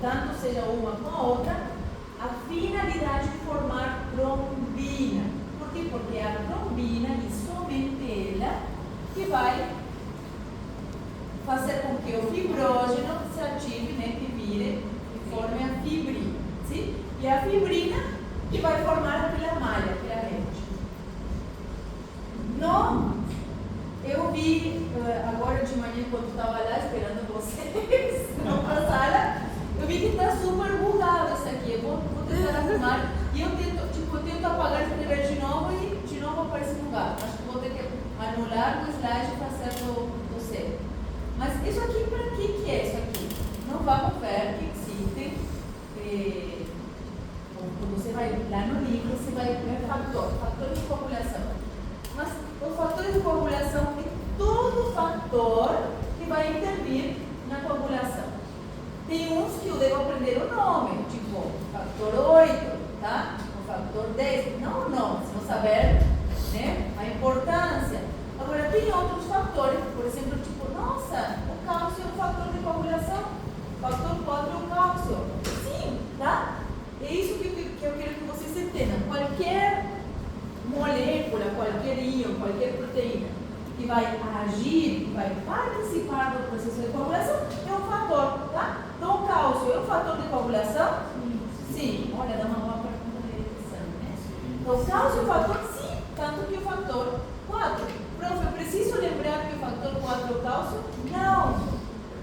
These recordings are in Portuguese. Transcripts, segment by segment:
tanto seja uma com a outra, a finalidade de formar trombina. Por quê? Porque a trombina, e somente ela, que vai fazer com que o fibrógeno se ative, né, que vire e forme a fibrina. Sim? E a fibrina que vai formar aquela malha, aquela rede. Eu vi agora de manhã, quando estava lá esperando vocês na sala, eu vi que está super bugado isso aqui. Eu vou tentar arrumar e eu tento apagar, escrever de novo e de novo aparece bugado. Acho que vou ter que anular o slide e fazer do zero. Mas isso aqui, para que é isso aqui? Não vamos ver que existem. Quando você vai lá no livro, você vai ver fatores de coagulação. Mas os fatores de coagulação é todo fator que vai intervir na coagulação. Tem uns que eu devo aprender o nome, tipo fator 8, tá? O fator 10, não o nome, se não saber, né, a importância. Agora, tem outros fatores, por exemplo, tipo, nossa, o cálcio é um fator de coagulação, fator 4 é o cálcio. Sim, tá? É isso que eu quero que vocês entendam. Qualquer molécula, qualquer íon, qualquer proteína que vai agir, que vai participar do processo de coagulação, é um fator, tá? Então, o cálcio é um fator de coagulação? Sim. Olha, dá uma boa pergunta interessante, né? Então, o cálcio é um fator? Sim, tanto que o fator 4. Prof, eu preciso lembrar que o fator 4 é o cálcio?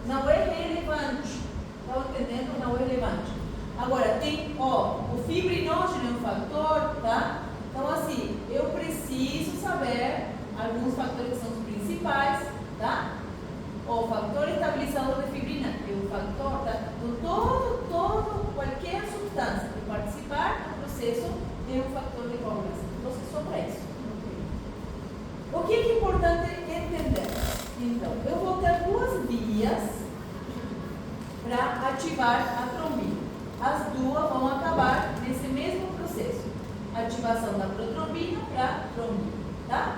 Não é relevante. Estão entendendo? Não é relevante. Agora, tem, o fibrinógeno é um fator, tá? Então, assim, eu preciso saber alguns fatores que são os principais, tá? O fator estabilizador de fibrina é um fator, tá? Então, qualquer substância que participar do processo é um fator de coagulação. Então, só para isso. O que é importante entender? Então, eu vou ter duas vias para ativar a trombina. As duas vão acabar nesse mesmo processo. Ativação da protrombina para trombina, tá?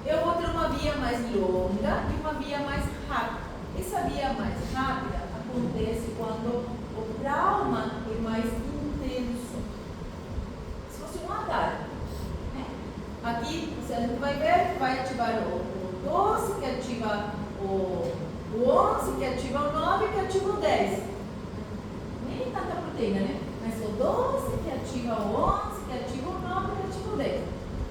Eu vou ter uma via mais longa e uma via mais rápida. Essa via mais rápida acontece quando o trauma é mais intenso. Se fosse um ataque, né? Aqui, a gente vai ver que vai ativar o 12, que ativa o 11, que ativa o 9, que ativa o 10. Nem tanta proteína, né? Mas o 12 que ativa o 11, que ativa o 9, que ativa o 10.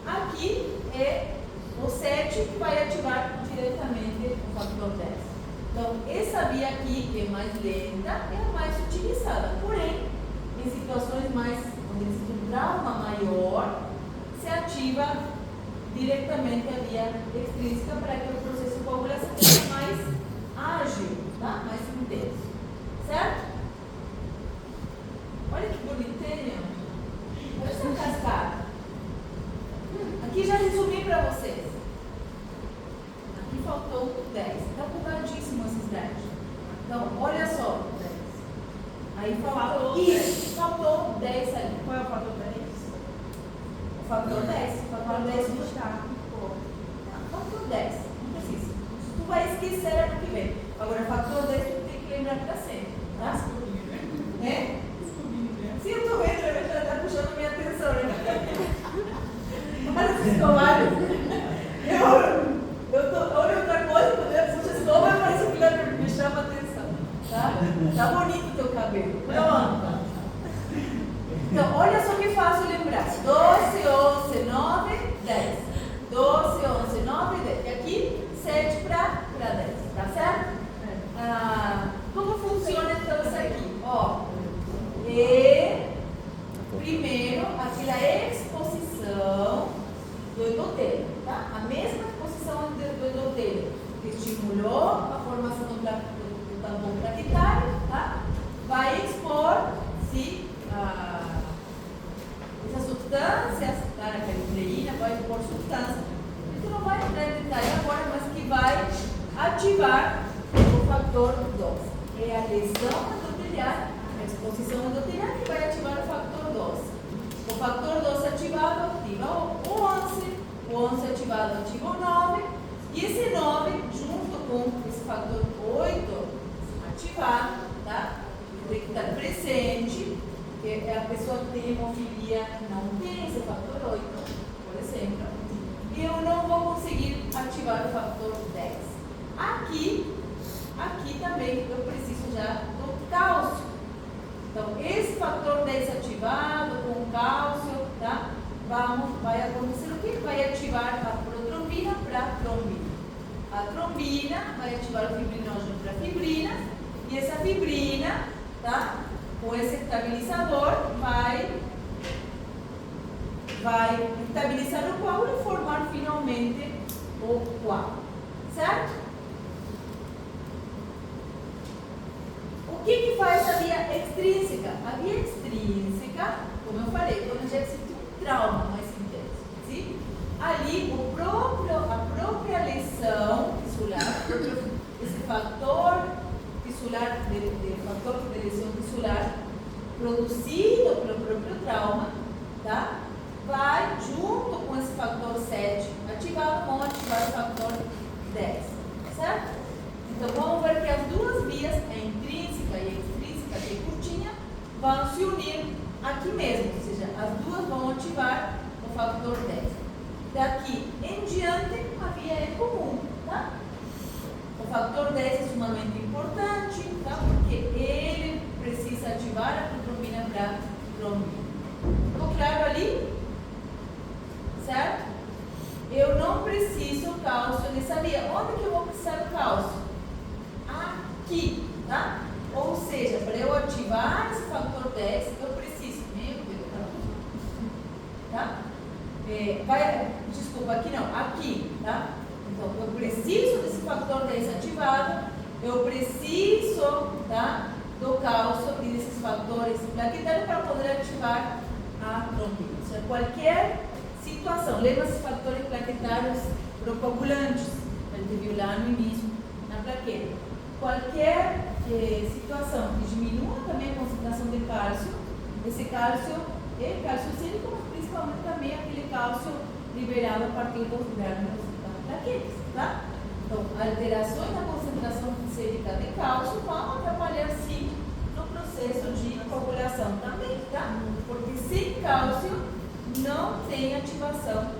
Aqui é o 7 que vai ativar diretamente o fator 10. Então, essa via aqui, que é mais lenta, é a mais utilizada. Porém, em situações mais, onde existe um trauma maior, se ativa diretamente a via extrínseca para que o processo de coagulação seja mais ágil, tá? Mais intenso. Certo? Olha que bonitinho. Olha essa cascata. Aqui já resumi para vocês. Aqui faltou 10. Está bugadíssimo esses 10. Então, olha só. 10. Aí faltou. Isso, faltou 10 ali. Qual é o fator 10? O fator 10. O fator 10 não está. Fator 10. Não precisa. Tu vai esquecer ano que vem. Agora, fator 10 tu tem que lembrar para sempre. Tá? É? Sim, eu estou vendo, já está puxando minha atenção, né? Olha esses escovados. Olha outra coisa, quando eu puxo a escova, parece que me chama a atenção. Tá? Tá bonito o teu cabelo. Pronto. Então, olha só que fácil lembrar. 12, 11, 9, 10. 12, 11, 9, 10. E aqui, 7 para 10. Tá certo? Como funciona então isso aqui? Primeiro, aquela exposição do endotélio, tá? A mesma exposição do endotélio que estimulou a formação do tampão plaquetário, tá? Vai expor-se essas substâncias, tá? A proteína vai expor substâncias. A gente não vai entrar em detalhe agora, mas que vai ativar o fator 12. É a lesão endoteliar, a exposição endoteliar que vai ativar o fator 12. O fator 12 ativado ativa o 11, o 11 ativado ativa o 9, e esse 9, junto com esse fator 8 ativado, tá? estar presente, porque a pessoa que tem hemofilia não tem esse fator 8, por exemplo, e eu não vou conseguir ativar o fator 10. Aqui também eu preciso já do cálcio. Então, esse fator 10 ativado com o cálcio, tá? Vai acontecer o quê? Vai ativar a protrombina para a trombina. A trombina vai ativar o fibrinógeno para a fibrina, e essa fibrina, tá? Com esse estabilizador, vai estabilizar o coágulo e formar finalmente o coágulo, certo? O que faz a via extrínseca? A via extrínseca, como eu falei, quando já existe um trauma mais intenso, sim? Ali a própria lesão tissular, esse fator tissular, fator de lesão tissular produzido pelo próprio trauma, tá? Vai junto com esse fator 7 ativado, vão ativar o fator 10, certo? Então vamos ver que as duas vias, a intrínseca e a extrínseca, que é curtinha, vão se unir aqui mesmo, ou seja, as duas vão ativar o fator 10. Daqui em diante, a via é comum, tá? O fator 10 é sumamente importante, tá? Porque ele precisa ativar a protrombina para trombina. Ficou claro ali? Certo? Eu não preciso cálcio nessa via. Onde que eu vou precisar do cálcio? Aqui, tá? Ou seja, para eu ativar esse fator 10, eu preciso, tá? Desculpa, aqui não, aqui, tá? Então, eu preciso desse fator 10 ativado, eu preciso, tá, do cálcio e desses fatores plaquetários para poder ativar a trombina. Ou seja, qualquer situação, lembra esses fatores plaquetários procoagulantes, a gente viu lá no início, na plaqueta. Qualquer situação que diminua também a concentração de cálcio, esse cálcio é cálcio cílico, mas principalmente também aquele cálcio liberado a partir dos gránulos das plaquetas, tá? Então, alterações na concentração sérica de cálcio vão atrapalhar sim no processo de coagulação também, tá? Porque sem cálcio não tem ativação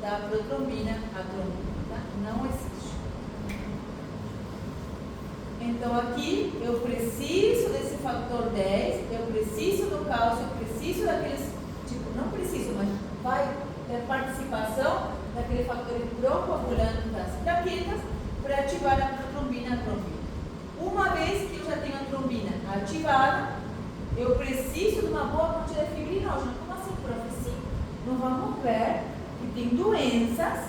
da protrombina a trombina, tá? Não existe. Então aqui eu preciso desse fator 10, eu preciso do cálcio, eu preciso daqueles, não preciso, mas vai ter participação daquele fator procoagulante das plaquetas para ativar a protrombina a trombina. Uma vez que eu já tenho a trombina ativada, eu preciso de uma boa quantidade de fibrinógeno. Como assim, prof? Sim, nós vamos ver que tem doenças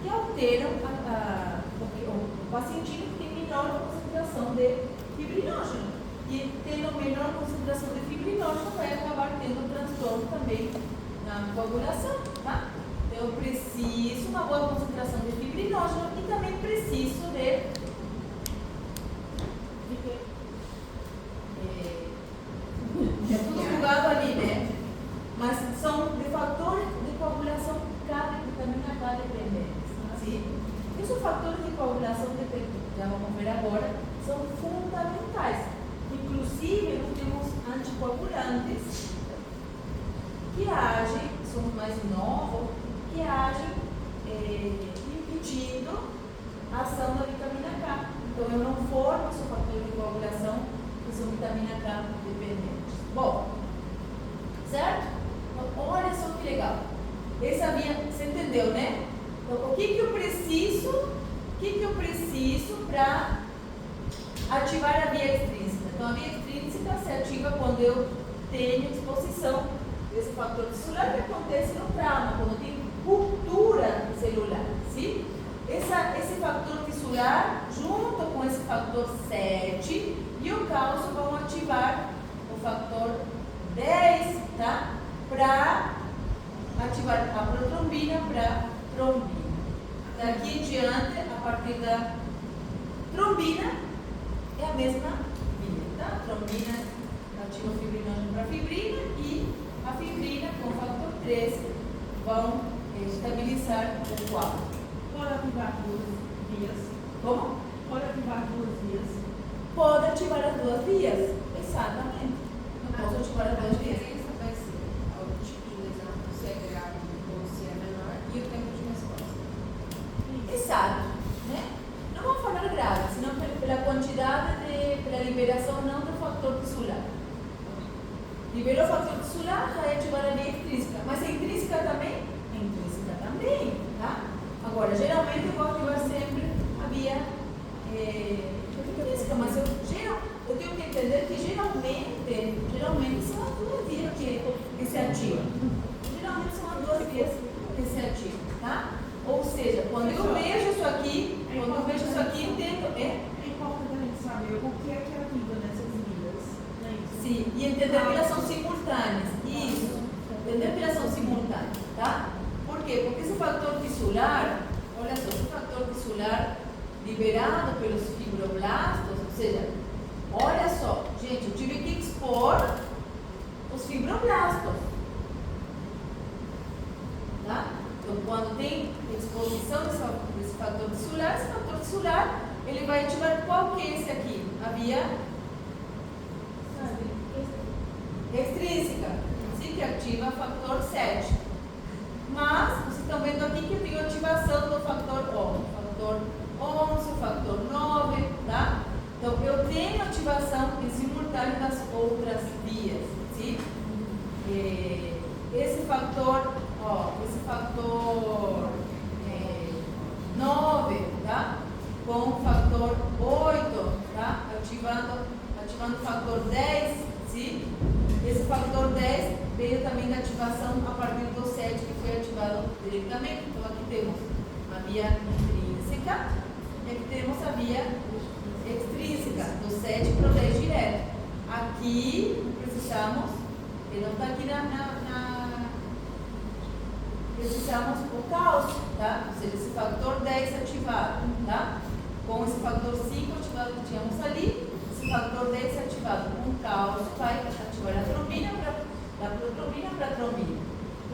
que alteram o pacientinho que tem menor concentração de fibrinógeno. E tendo menor concentração de fibrinógeno, vai acabar tendo transtorno também na coagulação, tá? Então, eu preciso de uma boa concentração de fibrinógeno e também preciso de é tudo bugado ali, né? Mas são de fatores de coagulação vitamina K dependentes. Sim? Esses fatores de coagulação dependentes, já vamos ver agora, são fundamentais. Inclusive, nós temos anticoagulantes que agem, são mais novos, que agem impedindo a ação da vitamina K. Então, eu não formo esse fator de coagulação que são vitamina K dependentes. Bom, certo? Então, olha só que legal. Essa via, você entendeu, né? Então, o que eu preciso? O que eu preciso para ativar a via extrínseca? Então, a via extrínseca se ativa quando eu tenho exposição desse fator tissular que acontece no trauma, quando tem ruptura celular, sim? Esse fator tissular, junto com esse fator 7 e o cálcio, vão ativar o fator 10, tá? Para ativar a protrombina para trombina. Daqui em diante, a partir da trombina, é a mesma via, tá? Trombina ativa o fibrinógeno para fibrina e a fibrina com o fator 13 vão estabilizar o coágulo. Pode ativar duas vias. Como? Pode ativar duas vias. pode ativar as duas vias. Exatamente. Eu posso ativar as duas vias. Exato, né? Não vamos falar grave, senão pela quantidade pela liberação não do fator tisular. Liberou o fator tisular, vai ativar a via intrínseca. Mas a intrínseca também? A intrínseca também, tá? Agora, geralmente eu vou ativar sempre a via intrínseca, mas eu tenho que entender que geralmente são as duas vias que se ativam. Geralmente são as duas vias que se ativam, tá? Ou seja, quando eu vejo isso aqui, entendo. É importante a gente saber o que é que ativa nessas vias. Não é isso? Sim, e entender que elas são simultâneas. Isso. Entender que elas são simultâneas, tá? Por quê? Porque esse fator tisular, olha só, esse fator tisular liberado pelos fibroblastos, ou seja, olha só, gente, eu tive que expor os fibroblastos. Tá? Então, quando tem exposição desse fator tisular, esse fator tisular, ele vai ativar qual que é esse aqui? A via extrínseca, sim, que ativa o fator 7. Mas, vocês estão vendo aqui que eu tenho ativação do fator 11, fator 9, tá? Então, eu tenho ativação em simultâneo das outras vias, sim? Esse fator 9, tá? Com o fator 8, tá? Ativando o fator 10, sim? Esse fator 10 veio também da ativação a partir do 7, que foi ativado diretamente. Então, aqui temos a via intrínseca e aqui temos a via extrínseca, do 7 para o 10 direto. Aqui precisamos, ele não está aqui precisamos o cálcio, tá? Ou seja, esse fator 10 ativado, tá? Com esse fator 5 ativado que tínhamos ali, esse fator 10 ativado com cálcio vai ativar a trombina da protrombina para a trombina.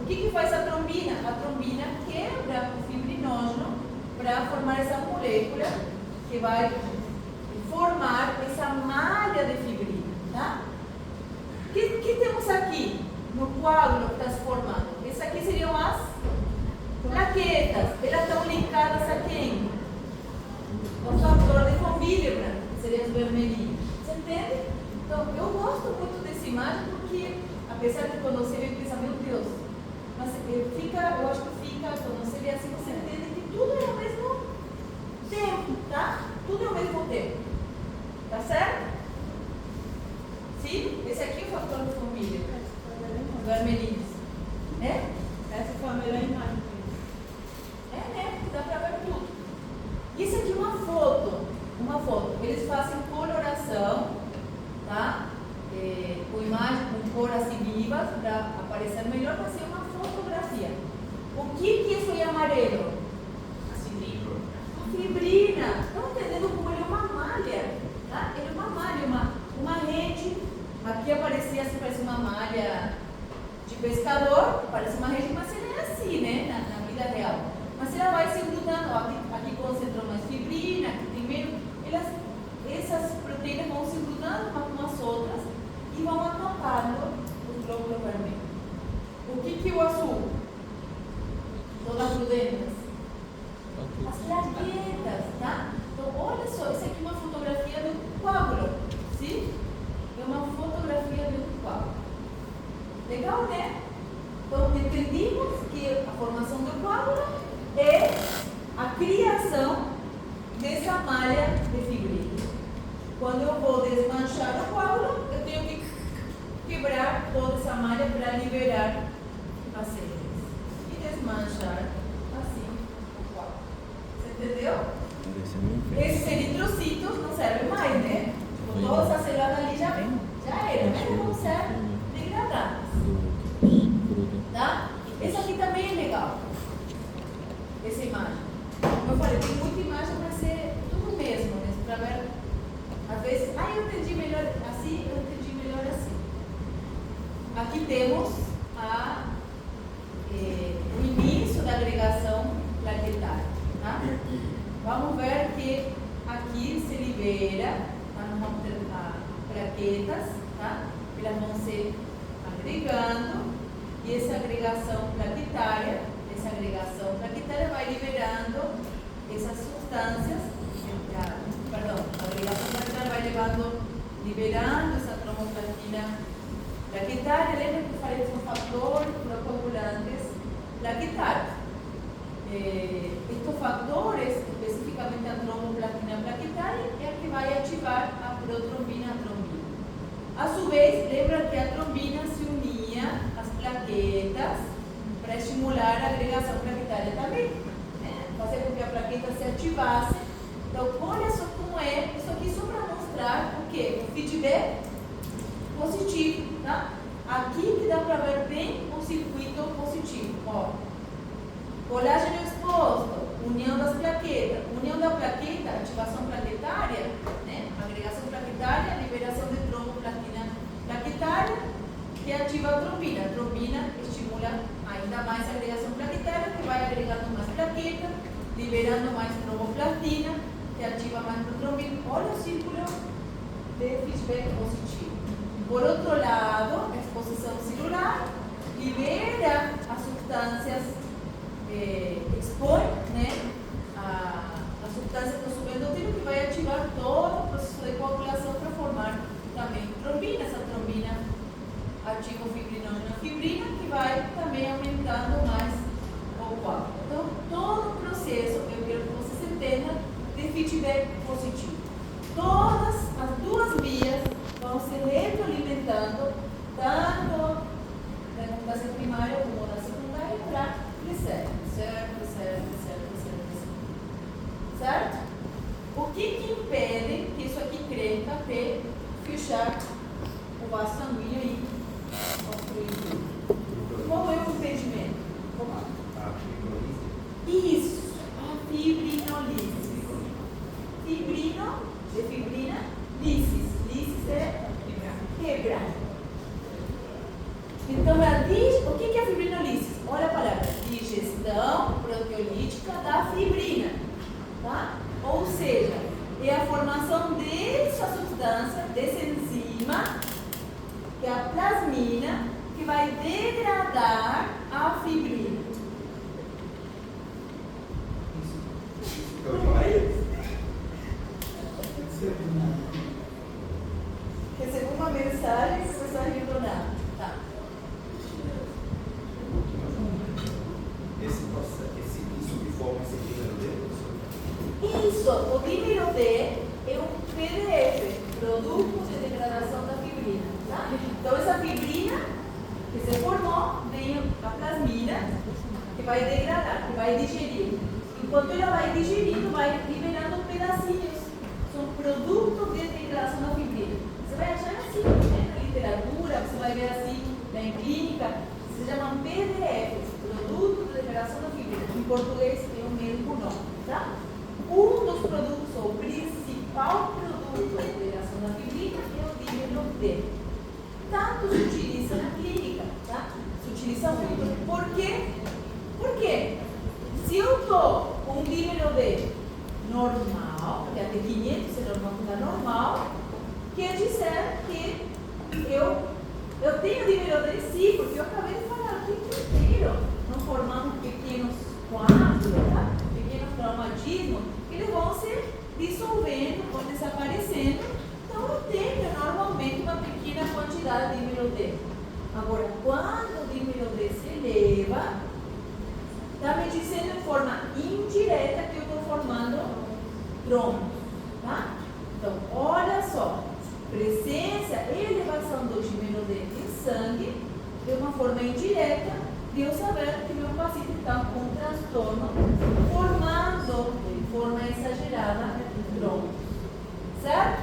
O que faz a trombina? A trombina quebra o fibrinógeno para formar essa molécula que vai formar essa malha de fibrina, tá? O que temos aqui no coágulo que está se formando? Essas aqui seriam as plaquetas. Elas estão ligadas a quem? O fator de von Willebrand, que seriam os vermelhinhos. Você entende? Então, eu gosto muito dessa imagem porque, apesar de quando você vê e pensa, meu Deus, mas eu acho que fica, quando você vê assim, você entende que tudo é ao mesmo tempo, tá? Tudo é ao mesmo tempo. Tá certo? Sim? Esse aqui é o fator de von Willebrand. Os vermelhinhos. É? Essa foi a melhor imagem. Né? Dá pra ver tudo. Isso aqui é uma foto. Eles fazem coloração, tá? Com imagem, com cor assim vivas, para aparecer melhor, para ser uma fotografia. O que foi amarelo? A fibrina. Estão entendendo como ele é uma malha? Tá? Ele é uma malha, uma rede. Aqui aparecia assim, parece uma malha de pescador, parece uma rede, mas ele é assim, né? Na vida real. Mas ela vai se grudando, aqui concentrou mais fibrina, aqui tem menos. Essas proteínas vão se grudando umas com as outras e vão acampando os glóbulos vermelhos. O que é o azul? Todas grudentas. As plaquetas, tá? Então, olha só, essa aqui é uma fotografia do coágulo, sim? É uma fotografia do coágulo. Legal, né? Então, entendimos que a formação do coágulo é a criação dessa malha de fibrina. Quando eu vou desmanchar o coágulo, eu tenho que quebrar toda essa malha para liberar as células. E desmanchar assim o coágulo. Você entendeu? Esses eritrocitos não servem mais, né? Tipo, todas as células ali já eram, né? Vão ser degradadas. Tá? Esse aqui também é legal. Essa imagem. Como eu falei, tem muita imagem para ser tudo mesmo, né? Para ver, às vezes, eu entendi melhor assim, eu entendi melhor assim. Aqui temos o início da agregação plaquetária. Tá? Vamos ver que aqui se libera, tá? Nós vamos ter plaquetas, tá? Elas vão ser agregando, e essa agregação plaquetária vai liberando essas substâncias, a agregação plaquetária vai liberando essa tromboplastina plaquetária. Lembra que eu falei que são fatores procoagulantes plaquetários. Estes fatores, especificamente a tromboplastina plaquetária, é a que vai ativar a protrombina, a trombina. A su vez, lembra que a trombina se unia às plaquetas para estimular a agregação plaquetária também, né? Fazer com que a plaqueta se ativasse. Então, olha só como é, isso aqui só para mostrar o quê? O feedback positivo, tá? Aqui que dá para ver bem o circuito positivo, ó. Colágeno exposto, união das plaquetas, união da plaqueta, ativação plaquetária, né? Agregação plaquetária, liberação de tromboplastina plaquetária, que ativa a trombina estimula ainda mais a agregação plaquetária, que vai agregando mais plaqueta, liberando mais tromboplastina, que ativa mais a trombina. Olha o círculo de feedback positivo. Por outro lado, a exposição celular libera as substâncias, expõe, né, a substância prosubendotina, que vai ativar todo o processo de coagulação para formar também trombina. Essa trombina ativa o fibrinol e a fibrina, que vai também aumentando mais o coágulo. Então, todo o processo, eu quero que vocês entendam, de feedback positivo. Todas as duas vias vão se retroalimentando, tanto da imunização primária como da secundária, para crescer. Certo? O que impede que isso aqui cresça até fechar o vaso sanguíneo e obstruir? Qual é o impedimento? Isso, a fibrinolise. Fibrina, lisis. Lisis é quebrar. Então, o que é a fibrinolise? Olha a palavra: digestão proteolítica da fibrina. Tá? Ou seja, é a formação dessa substância, dessa enzima, que é a plasmina, que vai degradar a fibrina. Recebi uma mensagem que você está rindo nada. Tá. Isso que forma esse dímero D? Isso, o dímero D é um PDF, produto de degradação da fibrina. Tá? Então, essa fibrina que se formou, vem a plasmina, que vai degradar, que vai digerir. Enquanto ela vai digerindo, vai liberando pedacinhos. São produtos de degradação da fibrina. Você vai achar assim, né? Na literatura, você vai ver assim, em clínica, se chama PDF, produto de degradação da fibrina. Em português tem o mesmo nome, tá? Um dos produtos, ou o principal produto de degradação da fibrina é o dímero D. Tanto se utiliza na clínica, tá? Se utiliza muito. Por quê? Por quê? Se eu estou com um dímero D normal, porque até 500 é normal, quer dizer que eu tenho dímero D sim, porque eu acabei de falar o tempo inteiro, não formando pequenos coágulos, tá? Pequenos traumatismos, eles vão se dissolvendo, vão desaparecendo. Então eu tenho normalmente uma pequena quantidade de dímero D. Agora, quando o dímero D se eleva, está me dizendo de forma indireta que eu estou formando trombos, tá? Então, olha só, presença e elevação do dímero D em sangue, de uma forma indireta, de eu saber que meu paciente está com um transtorno, formando de forma exagerada trombos, certo?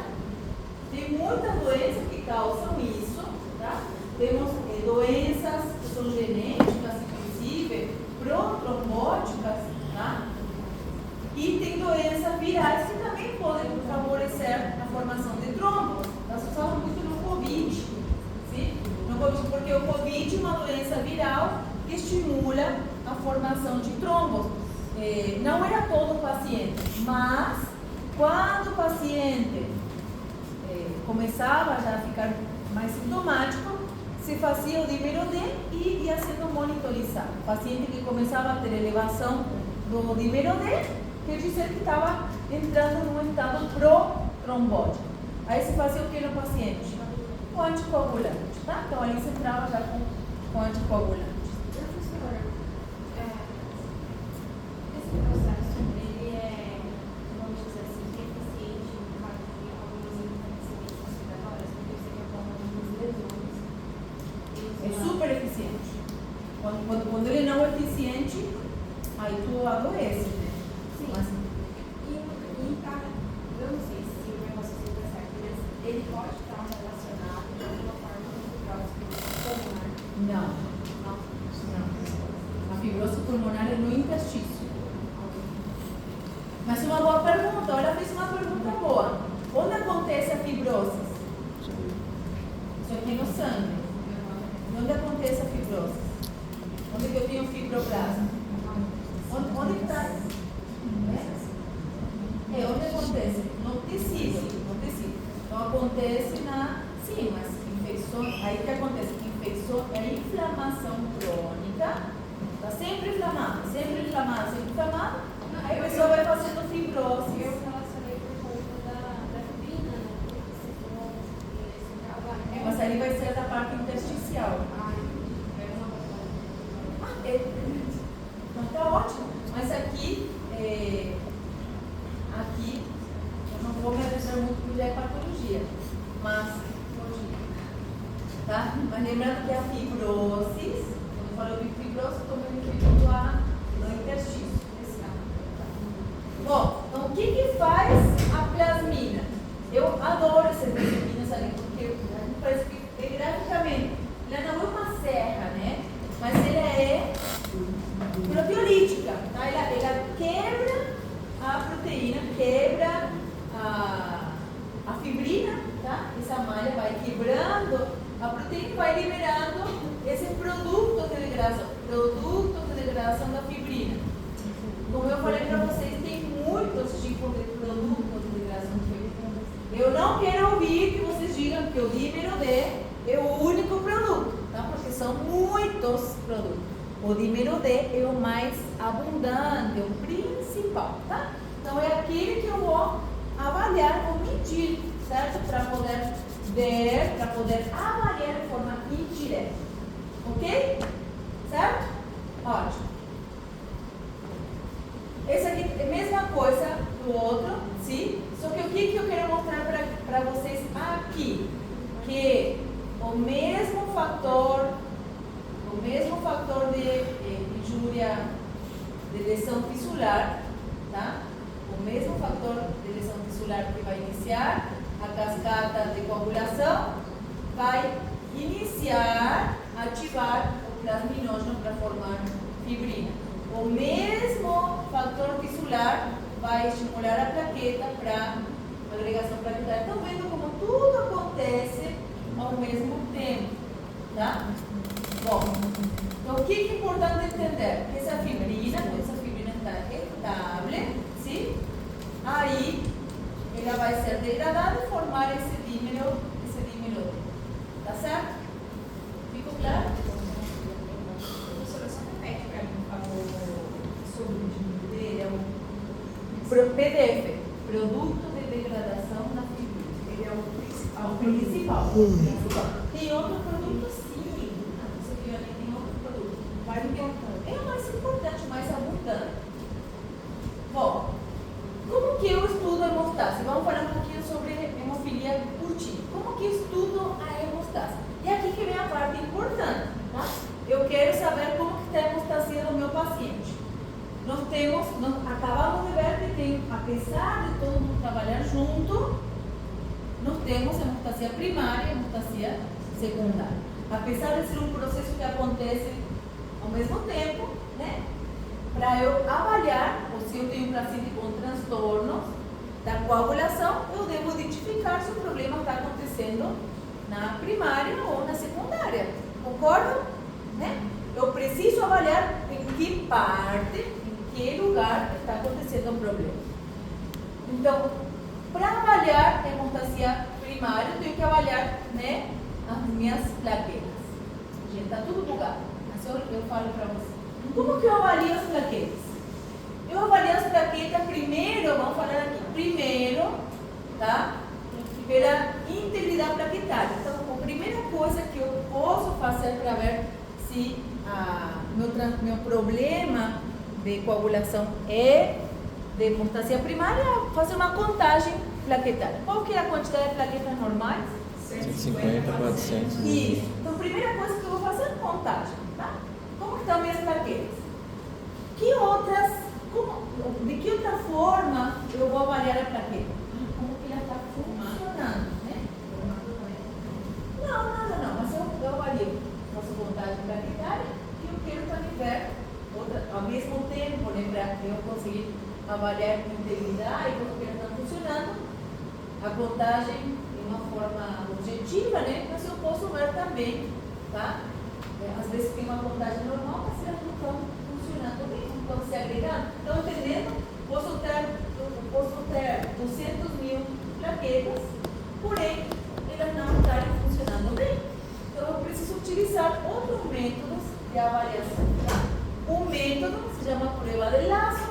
Tem muitas doenças que causam isso, tá? Temos doenças que são genéticas, inclusive, protrombóticas, tá? E tem doenças virais que também podem favorecer a formação de trombos. Nós usamos muito no Covid, sim? No COVID, porque o Covid é uma doença viral que estimula a formação de trombos. Não era todo o paciente, mas quando o paciente começava já a ficar mais sintomático, se fazia o dímero D e ia sendo monitorizado. O paciente que começava a ter elevação do dímero D, quer dizer que estava entrando num estado pró-trombótico. Aí se fazia o que no paciente? O anticoagulante, tá? Então ali se entrava já com anticoagulante. Professor, esse processo, ele é, vamos dizer assim, eficiente no caso de algumas infecções respiratórias, porque você quer falar algumas lesões. É super eficiente. Quando ele não é eficiente, aí tu adoece, né? Sim. Mas, Eu não sei se o negócio é certo, mas ele pode estar relacionado de alguma forma com fibrose pulmonar? não. Não. A fibrose pulmonar é no interstício. Mas uma boa pergunta, ela fez uma pergunta boa. Onde acontece a fibrose? Isso aqui no sangue. Onde acontece a fibrose? Onde que eu tenho fibroblasta? Onde está? Onde acontece? No tecido. Então acontece sim, mas infecção, aí o que acontece? Infecção é inflamação crônica, está sempre inflamada, aí a pessoa vai fazendo fibrose. Eu relacionei por conta da fibrina, né? Se for esse trabalho. Mas ali vai ser da parte intersticial. Então tá ótimo. Mas aqui eu não vou me adentrar muito porque já é patologia. Mas tá? Mas lembrando que a fibrose, quando eu falo de fibrose, estou me referindo no interstício. Bom, então o que faz a plasmina? Eu adoro essas disciplinas ali, porque parece que graficamente ela não é uma serra, né? Mas ela é proteolítica, tá? Ela quebra a proteína, quebra a fibrina, tá? Essa malha vai quebrando a proteína e vai liberando esse produto de degradação da fibrina. Como eu falei para vocês, tem muitos tipos de produtos de degradação de fibrina. Eu não quero ouvir que vocês digam que o dímero D é o único produto, tá? Porque são muitos produtos. O dímero D é o mais abundante, o principal, tá? Então é aquele que eu vou avaliar, vou medir, certo? Para poder ver, para poder avaliar de forma indireta. Ok? Certo? Ótimo. Esse aqui é a mesma coisa do outro, sim? Só que o que eu quero mostrar para vocês aqui? Que o mesmo fator de injúria de lesão fissular, tá? O mesmo fator de lesão fissular que vai iniciar a cascata de coagulação vai ativar o plasminógeno para formar fibrina. O mesmo fator fissular vai estimular a plaqueta para agregação plaquetária. Estão vendo como tudo acontece ao mesmo tempo, tá? Bom, então o que é importante entender? Que essa fibrina está estável, sim? Aí ela vai ser degradada e formar esse dímero D. Tá certo? Ficou claro? Professora, só repete para mim, por favor, sobre o dímero D, ele é o PDF, Produto de Degradação da Fibrina. ele é o principal. O principal. Tem outro produto, sim. Você viu ali, tem outro produto. Mais importante. É o mais importante, mais abundante. Bom, como que eu estudo a hemostase? Vamos falar um pouquinho sobre hemofilia curtida. Como que eu estudo a hemostase? E aqui que vem a parte importante, tá? Eu quero saber como que está a hemostasia do meu paciente. Nós acabamos de ver que tem, apesar de todo mundo trabalhar junto, nós temos hemostasia primária e hemostasia secundária. Apesar de ser um processo que acontece ao mesmo tempo, né? Para eu avaliar, ou se eu tenho um paciente com transtornos da coagulação, eu devo identificar se o problema está acontecendo na primária ou na secundária. Concordam? Né? Eu preciso avaliar em que parte, em que lugar está acontecendo o problema. Então, para avaliar a hemostasia primário, eu tenho que avaliar, né, as minhas plaquetas. Gente, tá tudo bugado. Mas eu falo para você. Como que eu avalio as plaquetas? Eu avalio as plaquetas primeiro, vamos falar aqui, primeiro, tá? Pela integridade plaquetária. Então, a primeira coisa que eu posso fazer para ver se meu problema de coagulação é de hemostasia primária é fazer uma contagem plaquetária. Qual que é a quantidade de plaquetas normais? 150, 400. Isso. Então, a primeira coisa que eu vou fazer é contagem, tá? Como que estão minhas plaquetas? De que outra forma eu vou avaliar a plaqueta? Como que ela está funcionando, né? Não. Mas eu avalio. Faço contagem plaquetária e eu quero também ver ao mesmo tempo, né? Para eu conseguir avaliar a integridade e como que ela está funcionando. A contagem de uma forma objetiva, né? Mas eu posso ver também, tá? Às vezes tem uma contagem normal, mas elas não estão funcionando bem, não estão se agregando. Estão entendendo? Posso ter 200.000 plaquetas, porém, elas não estarem funcionando bem. Então, eu preciso utilizar outros métodos de avaliação. Tá? Um método se chama prova de laço.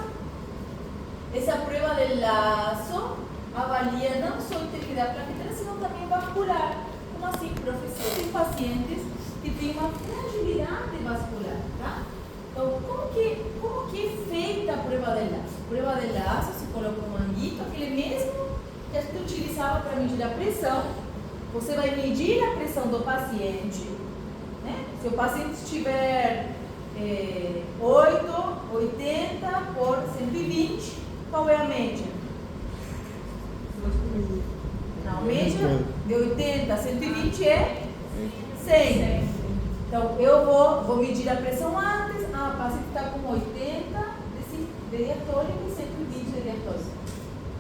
Essa prova de laço avalia não só a integridade plaquetária, senão também vascular. Como assim, professor? Tem pacientes que têm uma fragilidade vascular, tá? Então, como que é feita a prova de laço? A prova de laço, se coloca um manguito, aquele mesmo que a gente utilizava para medir a pressão. Você vai medir a pressão do paciente, né? Se o paciente estiver 80 por 120, qual é a média? Não, a média de 80 a 120 é 100. Então, eu vou medir a pressão antes. O paciente está com 80 de diastólico e 120 de diastólico.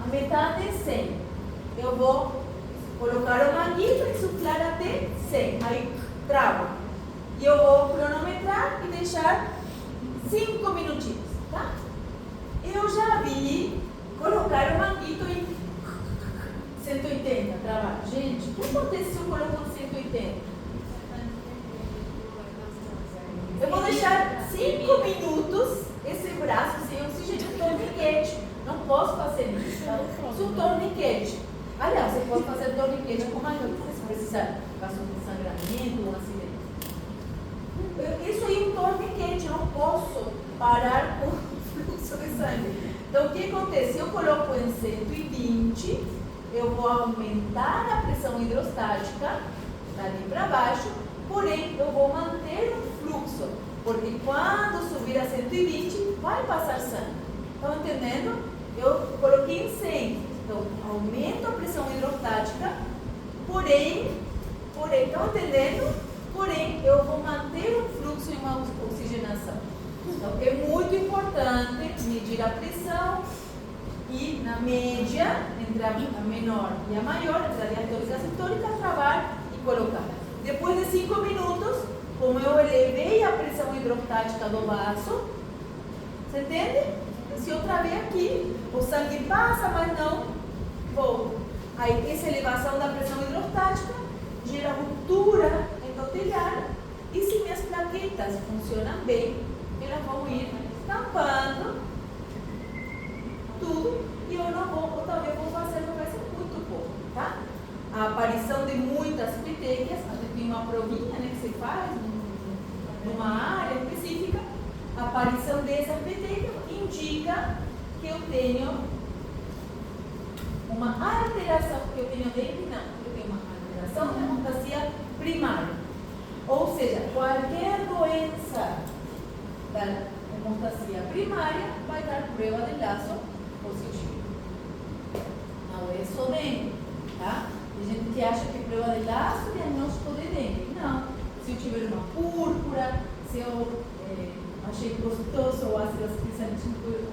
A metade é 100. Eu vou colocar o manguito e suflar até 100. Aí, travo. E eu vou cronometrar e deixar 5 minutinhos, tá? Eu já vi colocar o manguito em 180, trabalho. Gente, o que acontece se eu coloco 180? Eu vou deixar 5 minutos esse braço sem oxigênio, torniquete. Não posso fazer isso, tá? Isso é um torniquete. Aliás, você pode fazer torniquete com manguito, se precisar. Caso de sangramento ou um acidente. Isso aí é um torniquete, eu não posso parar o fluxo de sangue. Então, o que acontece? Se eu coloco em 120, eu vou aumentar a pressão hidrostática, dali para baixo, porém, eu vou manter o fluxo, porque quando subir a 120, vai passar sangue. Estão entendendo? Eu coloquei em 100, então, aumento a pressão hidrostática, porém, estão entendendo? Porém, eu vou manter o fluxo e uma oxigenação. Então, é muito importante medir a pressão e, na média, entre a menor e a maior, entre a diastólica e a sistólica, travar e colocar. Depois de 5 minutos, como eu elevei a pressão hidrostática do vaso, você entende? Se eu travei aqui, o sangue passa, mas não volta. Aí, essa elevação da pressão hidrostática gera ruptura endotelial e se minhas plaquetas funcionam bem, elas vão ir tampando tudo e eu não vou, ou talvez vou fazer, mas vai ser muito pouco, tá? A aparição de muitas petequias, a gente tem uma provinha, né, que se faz numa área específica, a aparição dessa petequia indica que eu tenho uma alteração, que eu tenho dentro, não, eu tenho uma alteração da hemostasia primária. Ou seja, qualquer doença da hemostasia primária vai dar prova de laço positivo. Não é só dengue, tá? Tem gente que acha que prova de laço é diagnóstico de dengue. Não. Se eu tiver uma púrpura, se eu achei gostoso o ácido acetylsalicílico,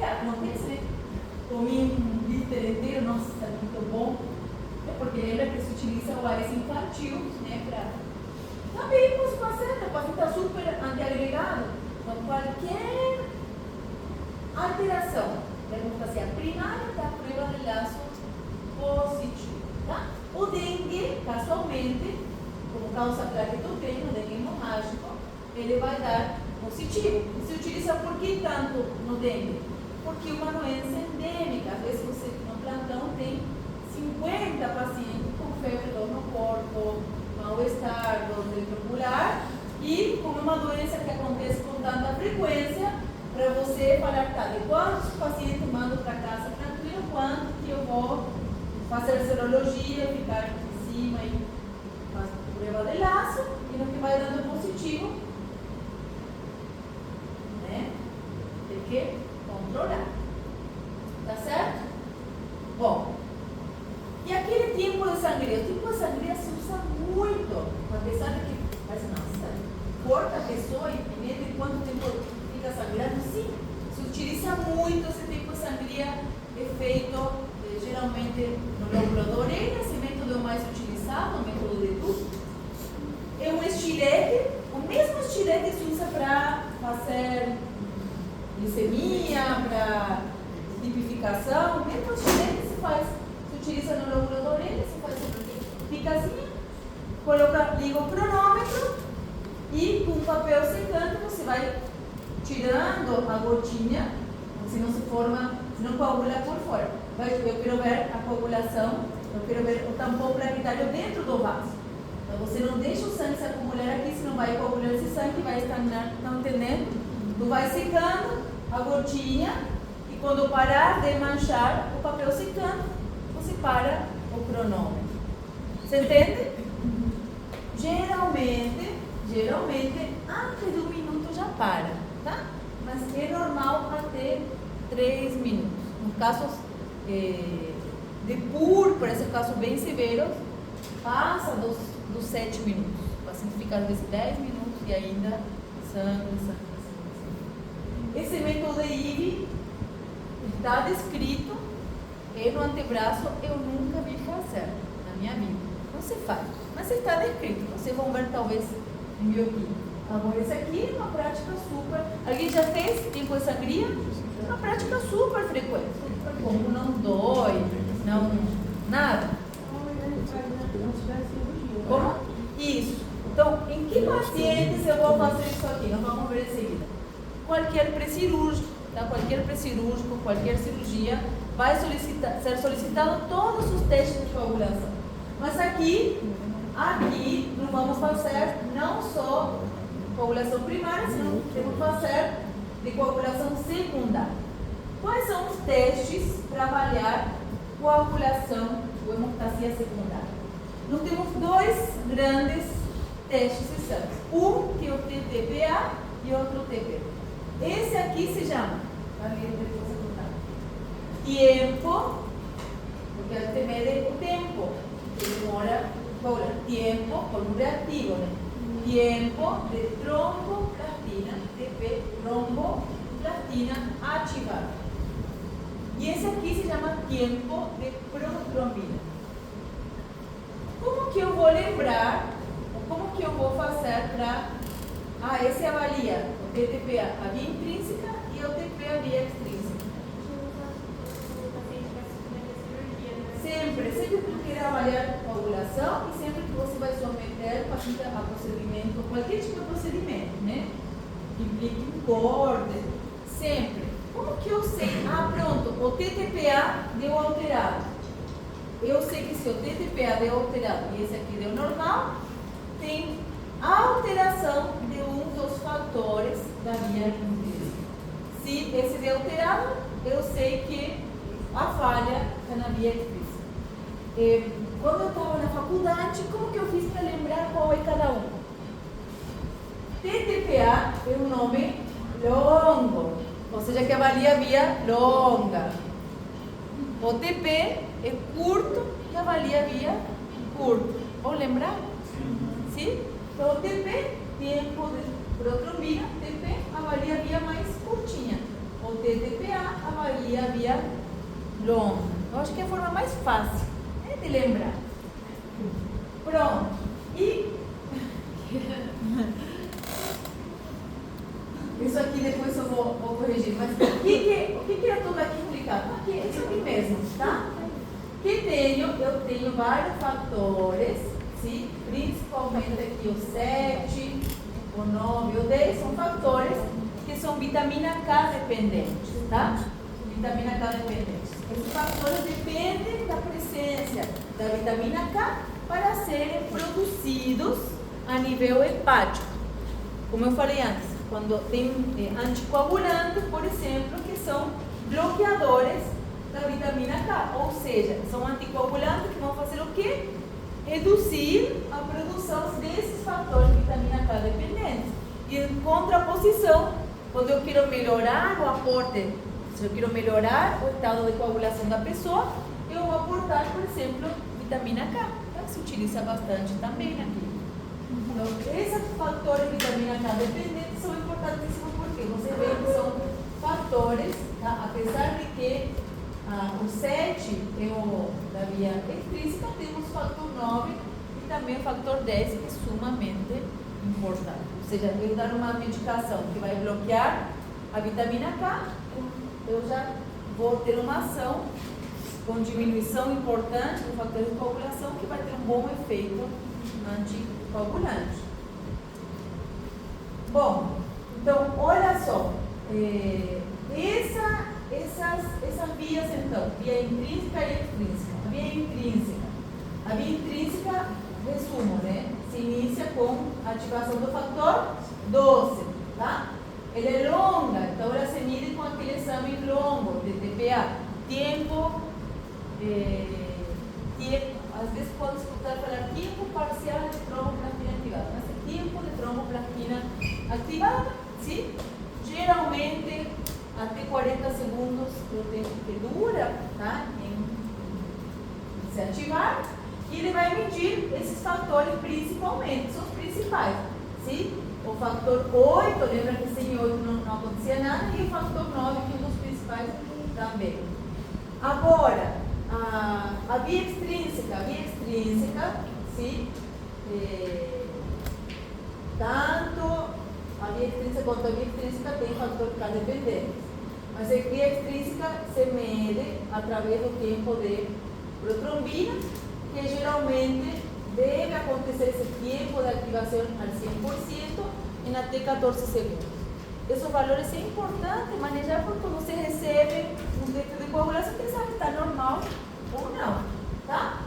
acontece, né? Comi um glitter inteiro, nossa, está muito bom. É porque lembra que se utiliza o AS infantil, né? Também posso fazer, o paciente está super antiagregado. Então, qualquer alteração da hemostasia primária dá prova de laço positivo, tá? causa plaquetogênio, no dengue hemorrágico, ele vai dar positivo. E se utiliza por que tanto no dengue? Porque uma doença endêmica. Às vezes você no plantão tem 50 pacientes com febre, dor no corpo, mal-estar, dor ventricular, e com uma doença que acontece com tanta frequência, para você falar, tá, de quantos pacientes mando para casa tranquilo, quanto que eu vou fazer serologia, ficar em cima e fazer prova de laço, e no que vai dando positivo, né, tem que controlar. Tá certo? Bom, e aquele tempo de sangria? O tempo de sangria se usa muito, apesar de que, mas nossa, corta a pessoa e depende de quanto tempo fica sangrando, sim, se utiliza muito esse tempo de sangria, é feito geralmente no lóbulo da orelha. Esse método é o mais utilizado, o método de Duke. É um estilete, o mesmo estilete se usa para fazer glicemia, para tipificação, o mesmo estilete se faz. Utiliza no lóbulo da orelha, você faz uma picazinha, liga o cronômetro e com o papel secante você vai tirando a gotinha, se não se forma, se não coagula por fora. Eu quero ver a coagulação, eu quero ver o tampão plaquetário dentro do vaso. Então você não deixa o sangue se acumular aqui, senão vai coagular esse sangue, vai estagnar, estão entendendo? Tu vai secando a gotinha e quando parar de manchar o papel secando, você para o cronômetro. Você entende? Geralmente, antes de 1 minuto já para, tá? Mas é normal até 3 minutos. No caso de púrpura, esse caso bem severo, passa dos 7 minutos. O paciente fica às vezes 10 minutos e ainda sangue. Esse método de IVI está descrito no antebraço, eu nunca vi fazer na minha vida. Não se faz, mas está descrito. Vocês vão ver talvez em bioquímica. Agora, esse aqui é uma prática super. Alguém já fez tempo de sangria? É uma prática super frequente. Super comum, não dói, não nada. Como? Isso. Então, em que pacientes eu vou fazer isso aqui? Nós vamos ver em seguida. Qualquer pré-cirúrgico, tá? Qualquer pré-cirúrgico, qualquer cirurgia, vai ser solicitado todos os testes de coagulação. Mas aqui nós vamos fazer não só coagulação primária, senão temos que fazer de coagulação secundária. Quais são os testes para avaliar coagulação ou hemostasia secundária? Nós temos 2 grandes testes exames. Um que é o TTPA e outro TP. Esse aqui se chama tempo, porque a gente mede o tempo, que demora, tempo com um reativo, né? Tempo de tromboplastina, TP, tromboplastina ativada. E esse aqui se chama tempo de protrombina. Como que eu vou lembrar, ou como que eu vou fazer para... esse avalia o TTP, a via intrínseca, e o TP, a via extrínseca. Sempre que quer avaliar coagulação e sempre que você vai someter o paciente a procedimento, qualquer tipo de procedimento, né? Que implique um corte, sempre. Como que eu sei? Pronto, o TTPA deu alterado. Eu sei que se o TTPA deu alterado e esse aqui deu normal, tem alteração de um dos fatores da via intrínseca. Se esse deu alterado, eu sei que a falha está na via intrínseca. Quando eu estava na faculdade, como que eu fiz para lembrar qual é cada um? TTPA é um nome longo, ou seja, que avalia a via longa. O TP é curto, que avalia a via curta. Ou lembrar? Sim? Então, o TP, tempo de protrombina, TP avalia a via mais curtinha. O TTPA avalia a via longa. Eu acho que é a forma mais fácil de lembrar. Pronto. E isso aqui depois eu vou corrigir. Mas o que é tudo aqui publicado? Aqui, isso aqui mesmo, tá? Eu tenho vários fatores sim? Principalmente aqui o 7, o 9, o 10 são fatores que são vitamina K dependentes, tá? Vitamina K dependentes. Esses fatores dependem da presença da vitamina K para serem produzidos a nível hepático. Como eu falei antes, quando tem anticoagulantes, por exemplo, que são bloqueadores da vitamina K, ou seja, são anticoagulantes que vão fazer o quê? Reduzir a produção desses fatores de vitamina K dependentes. E em contraposição, quando eu quero melhorar o aporte, se eu quero melhorar o estado de coagulação da pessoa, eu vou aportar, por exemplo, vitamina K. Tá? Se utiliza bastante também aqui. Então, esses fatores de vitamina K dependentes são importantíssimos porque você vê que são fatores, tá? Apesar de que o 7 é o da via extrínseca, temos o fator 9 e também o fator 10, que é sumamente importante. Ou seja, eu dar uma medicação que vai bloquear a vitamina K, eu já vou ter uma ação com diminuição importante do fator de coagulação que vai ter um bom efeito anticoagulante. Bom, então, olha só, essas vias, então, via intrínseca e extrínseca. A via intrínseca, resumo, né? Se inicia com a ativação do fator 12, tá? Ela é longa, então ela se mide com aquele exame longo de TPA. Tempo, às vezes pode escutar falar tempo parcial de tromboplastina ativada, mas é tempo de tromboplastina ativada, sim? Geralmente até 40 segundos é o tempo que dura, tá? Em se ativar, e ele vai medir esses fatores principalmente, são os principais, sim? O fator 8, lembra que sem 8 não acontecia nada, e o fator 9, que é um dos principais também. Agora, a via extrínseca, sim? Tanto a via extrínseca quanto a via extrínseca tem fator K dependente. Mas a via extrínseca se mede através do tempo de protrombina, que geralmente deve acontecer esse tempo de ativação al 100% em até 14 segundos. Esses valores é importante manejar porque você recebe um tempo de coagulação que sabe se está normal ou não, tá?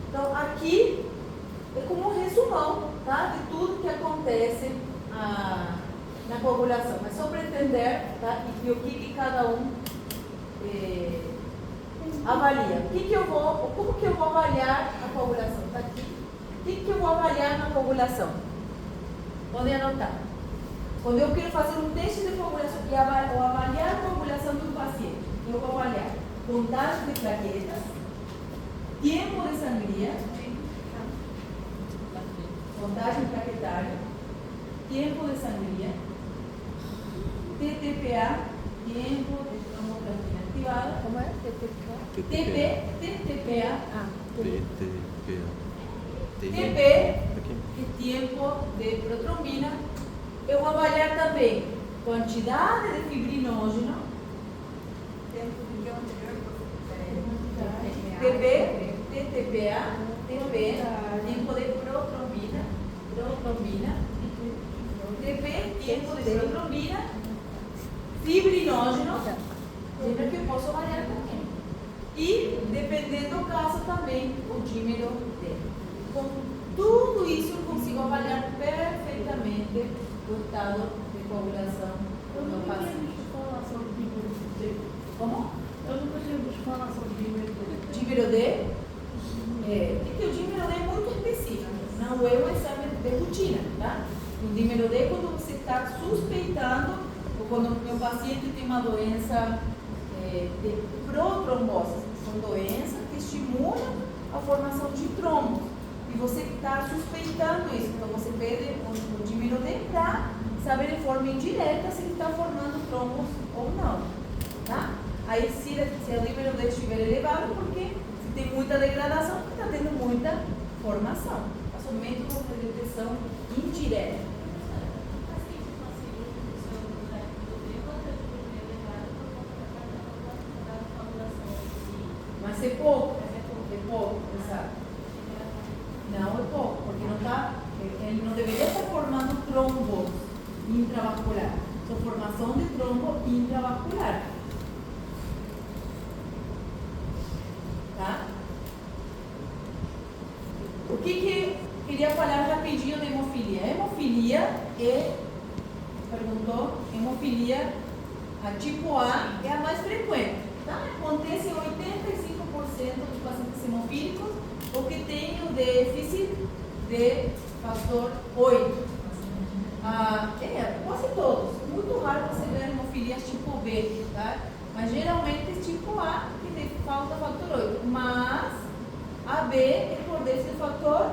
Então, aqui é como um resumão, tá? De tudo que acontece na coagulação, mas só para entender, tá? E o que cada um avalia. Como que eu vou avaliar a coagulação? Tá aqui. O que eu vou avaliar na coagulação? Podem anotar. Quando eu quero fazer um teste de coagulação e avaliar a coagulação do paciente, eu vou avaliar contagem de plaquetas, tempo de sangria, contagem plaquetária, tempo de sangria, TTPA, tempo de tromboplastina ativada. Como é? TTPA. TP e tempo de protrombina. Eu vou avaliar também quantidade de fibrinógeno, TTPA, tempo de protrombina, TP, tempo de protrombina, fibrinógeno, lembra que eu posso avaliar também. E, dependendo do caso, também o dímero D. Com tudo isso, eu consigo avaliar perfeitamente o estado de coagulação do meu paciente. Como? Eu nunca tinha visto falar sobre dímero D. Dímero D? Porque o dímero D é muito específico. Não é um exame de rotina, tá? O dímero D é quando você está suspeitando, ou quando o meu paciente tem uma doença de protrombose. São doenças que estimulam a formação de trombos. E você está suspeitando isso. Então você pede o dímero D para saber de forma indireta se ele está formando trombos ou não. Tá? Aí se o dímero D estiver elevado, porque se tem muita degradação, está tendo muita formação. É somente uma detecção indireta. Mas é pouco, exato. Não é pouco, porque ele não deveria estar formando trombos intravascular. Sua formação de trombo intravascular. Tá? O que queria falar rapidinho de hemofilia? Hemofilia hemofilia a tipo A é a mais frequente. Tá? Acontece em 85% dos pacientes hemofílicos ou que têm o déficit de fator 8. Quase todos. Muito raro você ver hemofilias tipo B, tá? Mas geralmente tipo A que tem falta fator 8. Mas a B é por desse fator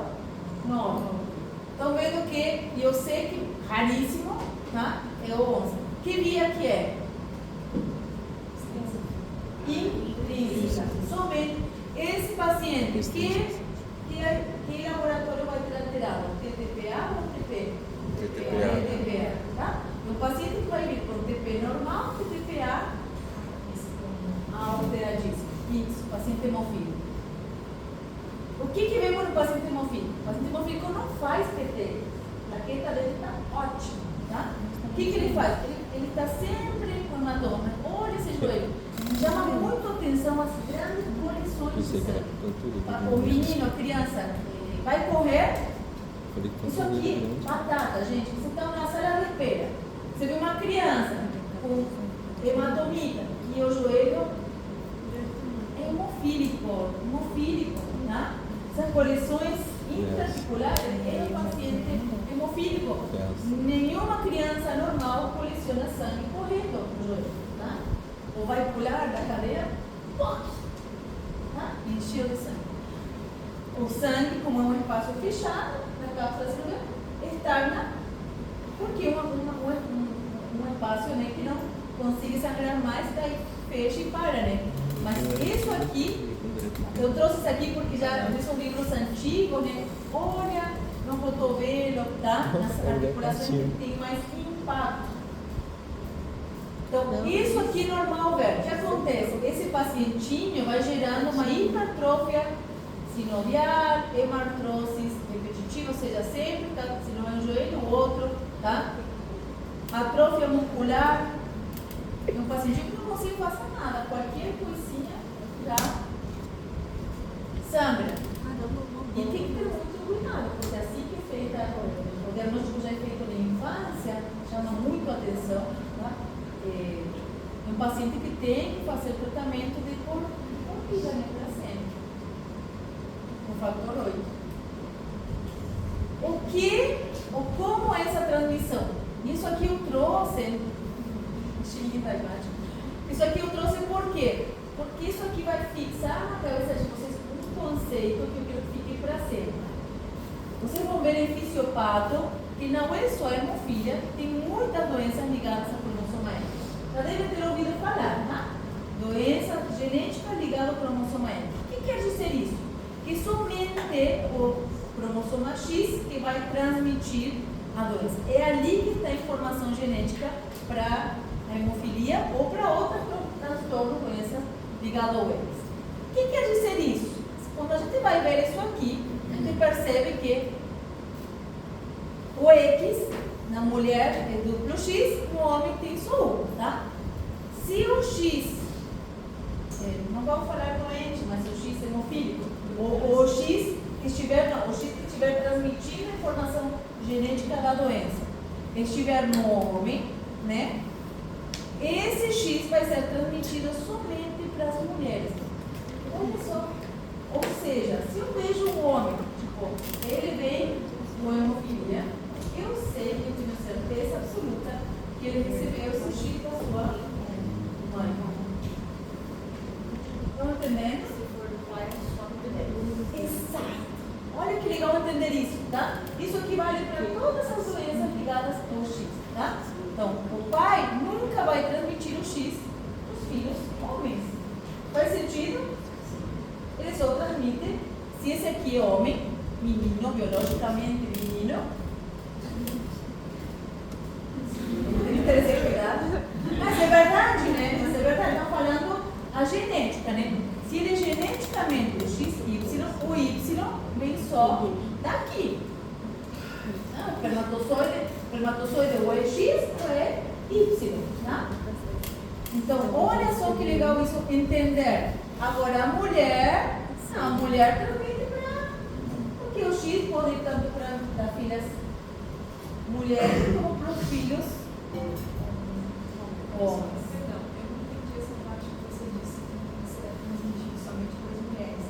9. Estão vendo que, e eu sei que raríssimo, tá? É o 11. Que via que é? Intrínseca. Somente esse paciente, que laboratório vai ter alterado? TTPA ou TP? TTPA. Tá? O paciente que vai vir com TP normal, TTPA alteradíssimo. Isso, paciente hemofílico. O que vemos no paciente hemofílico? O paciente hemofílico não faz PT. A plaqueta dele está ótima. Tá? O que ele faz? Ele está sempre com hematoma. Olha esse joelho. Chama muito atenção as grandes colisões de sangue. O menino, a criança, vai correr. Isso aqui, batata, gente. Você está na sala de espera. Você vê uma criança com hematomia e o joelho é hemofílico, tá? Essas colisões intraarticulares é um paciente hemofílico. Nenhuma criança normal coleciona sangue correndo no joelho, tá? Ou vai pular da cadeira, tá? Encheu de sangue. O sangue, como é um espaço fechado, na cápsula celular, externa, porque um espaço, né, que não consiga sangrar mais, daí fecha e para, né? Mas isso aqui, eu trouxe isso aqui porque já são livros antigos, né? Olha, no cotovelo, tá? Nas articulações que tem mais impacto. Então, isso aqui é normal, velho. O que acontece? Esse pacientinho vai gerando uma hipertrófia sinovial, hemartrose repetitiva, ou seja, sempre, tá? Se não é um joelho, o outro, tá? Atrofia muscular. Um pacientinho que não consigo fazer nada, qualquer coisinha já sangra. E tem que ter muito cuidado, porque assim que é feita, o diagnóstico já é feito na infância, chama muito a atenção, tá? É um paciente que tem que fazer tratamento de corrida, né, para sempre. Com fator 8. Como é essa transmissão? Isso aqui eu trouxe. Isso aqui eu trouxe por quê? Porque isso aqui vai fixar na cabeça de vocês um conceito que eu quero que fique para sempre. Vocês vão ver em fisiopato que não é só hemofilia, tem muitas doenças ligadas ao cromossomo M. Já devem ter ouvido falar, né? Doença genética ligada ao cromossomo M. O que quer dizer isso? Que somente o cromossomo X que vai transmitir a doença. É ali que está a informação genética para a hemofilia ou para outra transtorno, doença ligada ao X. O que quer dizer isso? Quando a gente vai ver isso aqui, a gente percebe que o X na mulher é duplo X, no homem tem só um, tá? Se o X, não vamos falar doente, mas o X hemofílico, o X que estiver transmitindo a informação genética da doença, estiver no homem, né? Esse X vai ser transmitido somente para as mulheres. Olha só. Ou seja, se eu vejo um homem, tipo, ele vem com hemofilia, eu sei, eu tenho certeza absoluta que ele recebeu esse X da sua mãe. Estão entendendo? Se for do pai, só no bebê. Exato. Olha que legal entender isso, tá? Isso aqui vale para todas as doenças ligadas ao X, tá? Então, o pai nunca vai transmitir o X dos filhos homens. Faz sentido? Ele só transmite se esse aqui é homem, menino, biologicamente menino. Tem que ter esse cuidado. Mas é verdade, né? Mas é verdade, estão falando a genética, né? vendo? Se ele é geneticamente o XY, o Y vem só daqui. Ah, o espermatozoide ou é X ou é Y, tá? Então, olha só que legal isso, entender. Agora, a mulher também tem para... Porque o X pode ir tanto para dar filhas mulheres como para os filhos homens. Perdão, eu não entendi essa parte que você disse, que você deve transmitir somente para as mulheres.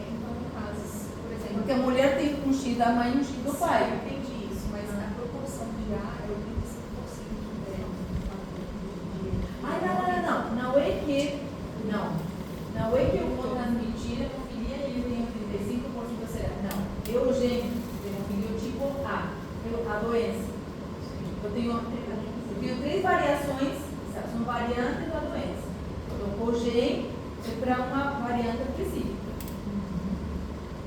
Então, no caso, por exemplo... Porque a mulher tem um X da mãe e um X do pai. Eu entendi isso, mas a proporção de A é 85% dela. Ai, não. Não é que... Não é que eu vou transmitir a hemofilia e ele tem 35% será. Não. Eu gênio de hemofilia tipo A. A doença. Eu tenho 3 variações, são variantes da doença. Então, o gene é para uma variante específica.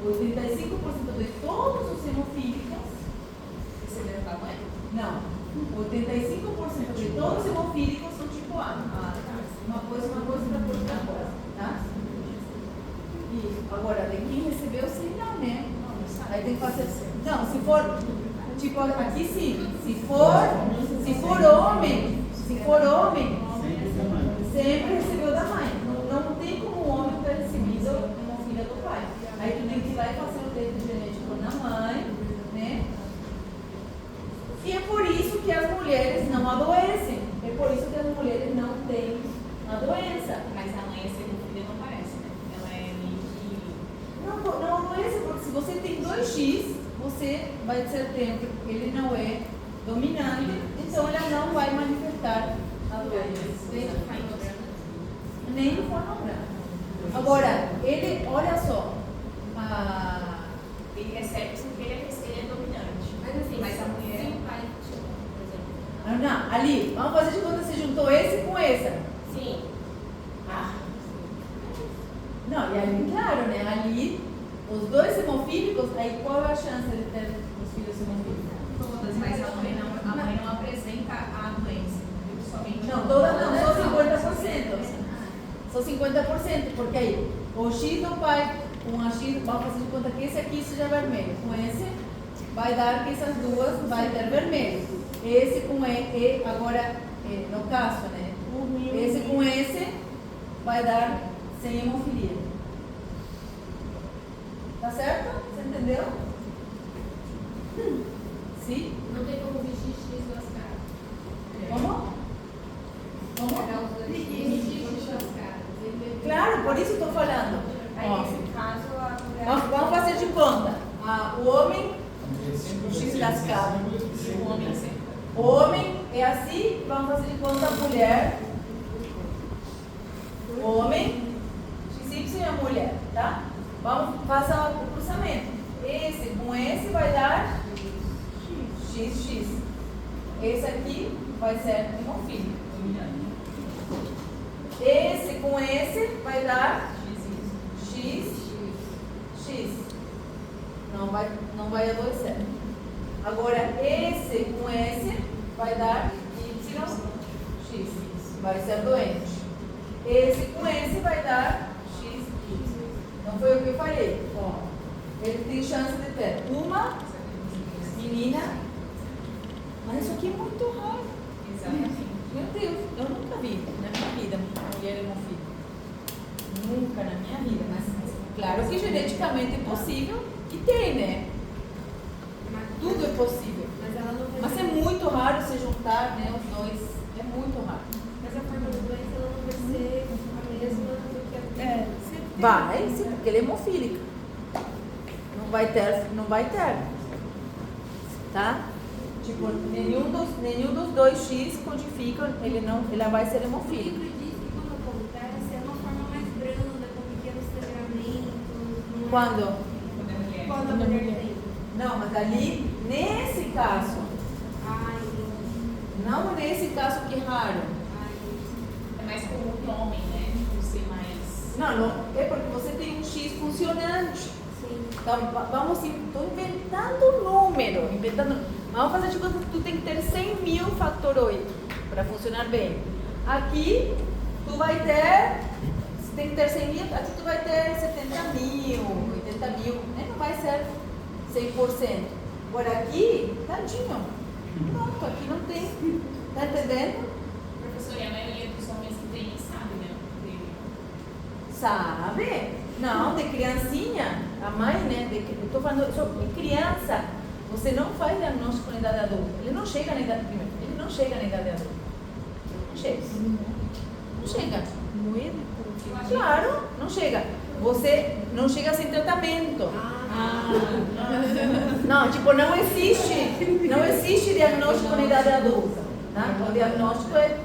85% de todos os hemofílicos Receberam da mãe? não. 85% de todos os hemofílicos são tipo A. Uma coisa para outra coisa, tá? Isso. Agora, de quem recebeu, sim, não, né? Aí tem que fazer. Não, se for, tipo, aqui sim. Se for homem, sempre recebeu da mãe. Não tem como o homem ter recebido uma filha do pai. Aí tu tem que ir lá e fazer o teste genético na mãe, né? E é por isso que as mulheres não adoecem. É por isso que as mulheres não têm a doença. Mas a mãe, essa filha não parece, né? Ela é meio que... Não adoece, porque se você tem 2X, você vai ter tempo que ele não é dominante, então ela não vai manifestar a doença. Nem de forma branca. Agora, ele, olha só, Ele recebe porque ele é dominante. Mas assim, Mas a se mulher... o pai, tipo, por exemplo, não, ali, vamos fazer de conta que você juntou esse com essa. sim, Não, e ali, claro, né? Ali, os dois hemofílicos, aí qual é a chance de ter os filhos hemofílicos? Todas, mas a mãe não apresenta a doença. Somente Não, todas não, só 50%. Só 50%, porque aí, o X do pai com a X, vamos fazer de conta que esse aqui seja vermelho. Com esse, vai dar que essas duas vai ter vermelho. Esse com E, agora, no caso, né? Esse com esse, vai dar sem hemofilia. Tá certo? Você entendeu? Sim? não tem como vestir X lascado. Como? Pegar os dois X lascados. Claro, por isso estou falando. Aí, Ó, nesse caso, a mulher... vamos fazer de conta. O homem, X lascado. O homem sempre... O homem é assim, vamos fazer de conta a mulher. O homem, XY é a mulher, tá? Vamos fazer o cruzamento. Esse com esse vai dar XX. Esse aqui vai ser hemofílico. Esse com esse vai dar XX. Não vai adoecer. Agora, esse com esse vai dar YX. Vai ser doente. Esse com esse vai dar X. Não foi o que eu falei. Ó, ele tem chance de ter uma menina. Mas isso aqui é muito raro. Exatamente. Meu Deus, eu nunca vi na minha vida uma mulher hemofílica. Nunca na minha vida. Mas claro que geneticamente é possível e tem, né? Tudo é possível. Mas ela não vai. Mas é muito raro se juntar, né, os dois. É muito raro. Mas a forma da doença ela não vai ser a mesma do que a Vai, sim, porque ele é hemofílica. Não vai ter. Tá? Tipo, nenhum dos 2X codificam, ela vai ser O hemofílica. livro diz que quando acontece é uma forma mais branda, com pequenos sangramentos. Não é- Quando? Quando é mulher. Quando a mulher tem. Não, mas ali, nesse caso, Ai, não nesse caso que é raro. É mais comum que homem, né? Por ser mais... Não, é porque você tem um X funcionante. sim. Então, vamos, estou inventando número, Vamos fazer de conta que tu tem que ter 100.000 fator 8 para funcionar bem. Aqui, tu vai ter, se tem que ter 100 mil, aqui tu vai ter 70 mil, 80 mil, né? Não vai ser 100%. Agora aqui, tadinho, pronto, aqui não tem, tá entendendo? Professor, e a maioria dos homens que tem sabe, né? Sabe? Não, de criancinha, a mãe, né? Eu estou falando só de criança. Você não faz diagnóstico na idade adulta. Ele não chega na idade primeira. Ele não chega na idade adulta. Não chega. Não chega. Claro, não chega. Você não chega sem tratamento. Não, tipo, não existe diagnóstico na idade adulta. Tá? O diagnóstico é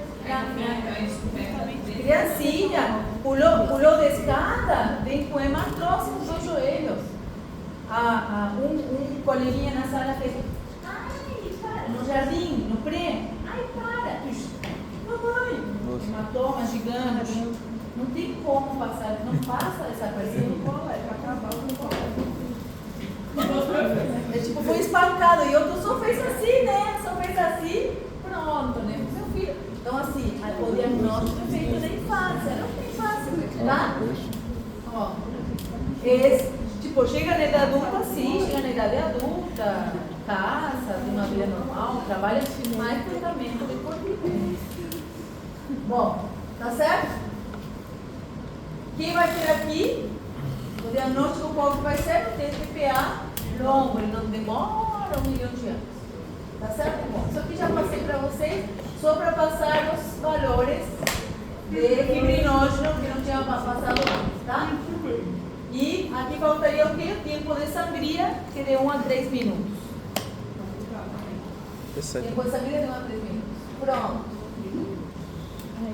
criancinha, pulou de escada, tem com artrose nos joelhos. Um coleguinha na sala fez, ai, para, no jardim, no pré, ai, para, mamãe, hematoma gigante, não tem como passar, não passa essa coisa, não cola, é para acabar, não cola. É tipo, foi espancado, e outro só fez assim, né, só fez assim, pronto, né, meu filho. Então assim, o diagnóstico é feito na infância, não tem infância, tá? Ó, tipo, chega na idade adulta, sim, chega na idade adulta, casa, tem uma vida normal, trabalha mais tratamento de corpo. Bom, tá certo? Quem vai ter aqui, o diagnóstico qual que vai ser? O TPA longo, ele não demora 1 milhão de anos. Tá certo? Bom, isso aqui já passei para vocês, só para passar os valores de fibrinógeno que não tinha passado antes, tá? E aqui faltaria o quê? O tempo de sangria, que é de 1 a 3 minutos. Tempo de sangria de 1 a 3 minutos. Pronto.